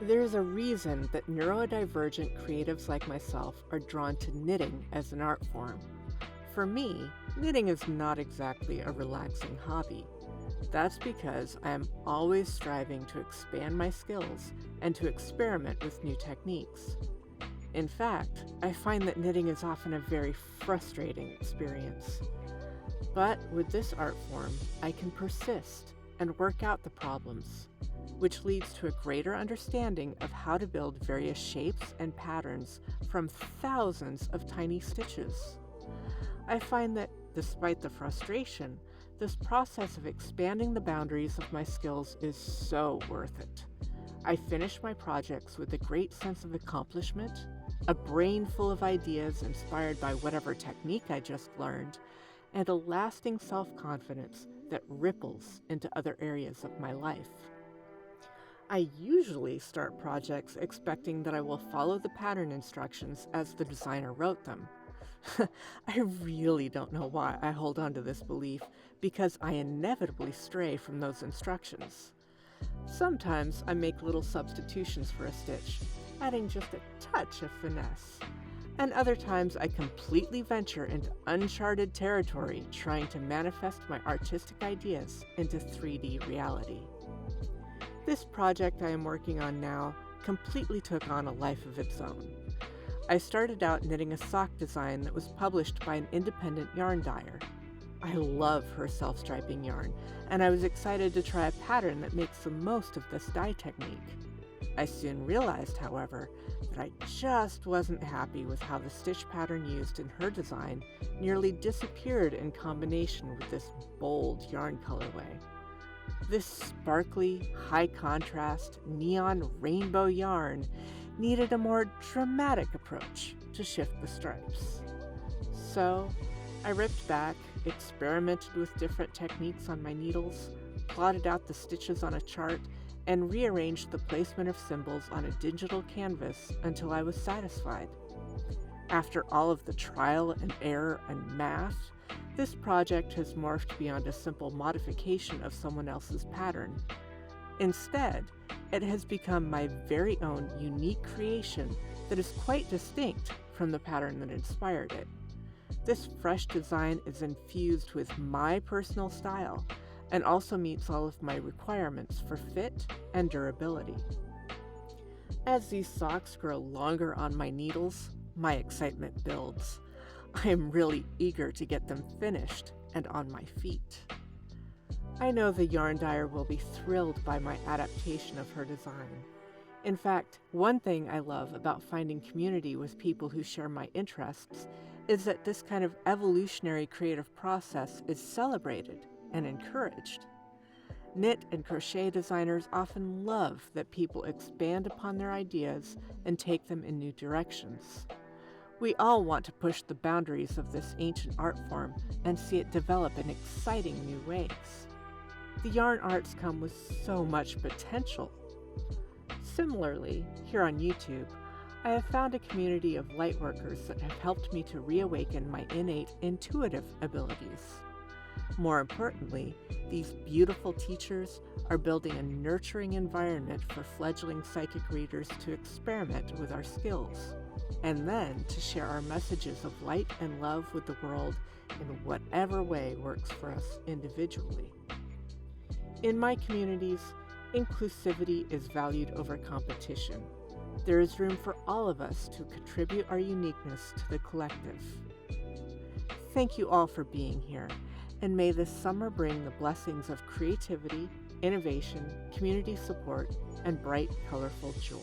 There's a reason that neurodivergent creatives like myself are drawn to knitting as an art form. For me, knitting is not exactly a relaxing hobby. That's because I am always striving to expand my skills and to experiment with new techniques. In fact, I find that knitting is often a very frustrating experience. But with this art form, I can persist and work out the problems, which leads to a greater understanding of how to build various shapes and patterns from thousands of tiny stitches. I find that, despite the frustration, this process of expanding the boundaries of my skills is so worth it. I finish my projects with a great sense of accomplishment, a brain full of ideas inspired by whatever technique I just learned, and a lasting self-confidence that ripples into other areas of my life. I usually start projects expecting that I will follow the pattern instructions as the designer wrote them. I really don't know why I hold on to this belief, because I inevitably stray from those instructions. Sometimes I make little substitutions for a stitch, adding just a touch of finesse. And other times I completely venture into uncharted territory, trying to manifest my artistic ideas into 3D reality. This project I am working on now completely took on a life of its own. I started out knitting a sock design that was published by an independent yarn dyer. I love her self-striping yarn, and I was excited to try a pattern that makes the most of this dye technique. I soon realized, however, that I just wasn't happy with how the stitch pattern used in her design nearly disappeared in combination with this bold yarn colorway. This sparkly, high-contrast, neon rainbow yarn needed a more dramatic approach to shift the stripes. So, I ripped back, experimented with different techniques on my needles, plotted out the stitches on a chart, and rearranged the placement of symbols on a digital canvas until I was satisfied. After all of the trial and error and math, this project has morphed beyond a simple modification of someone else's pattern. Instead, it has become my very own unique creation that is quite distinct from the pattern that inspired it. This fresh design is infused with my personal style and also meets all of my requirements for fit and durability. As these socks grow longer on my needles, my excitement builds. I am really eager to get them finished and on my feet. I know the yarn dyer will be thrilled by my adaptation of her design. In fact, one thing I love about finding community with people who share my interests is that this kind of evolutionary creative process is celebrated and encouraged. Knit and crochet designers often love that people expand upon their ideas and take them in new directions. We all want to push the boundaries of this ancient art form and see it develop in exciting new ways. The yarn arts come with so much potential. Similarly, here on YouTube, I have found a community of lightworkers that have helped me to reawaken my innate intuitive abilities. More importantly, these beautiful teachers are building a nurturing environment for fledgling psychic readers to experiment with our skills, and then to share our messages of light and love with the world in whatever way works for us individually. In my communities, inclusivity is valued over competition. There is room for all of us to contribute our uniqueness to the collective. Thank you all for being here, and may this summer bring the blessings of creativity, innovation, community support, and bright, colorful joy.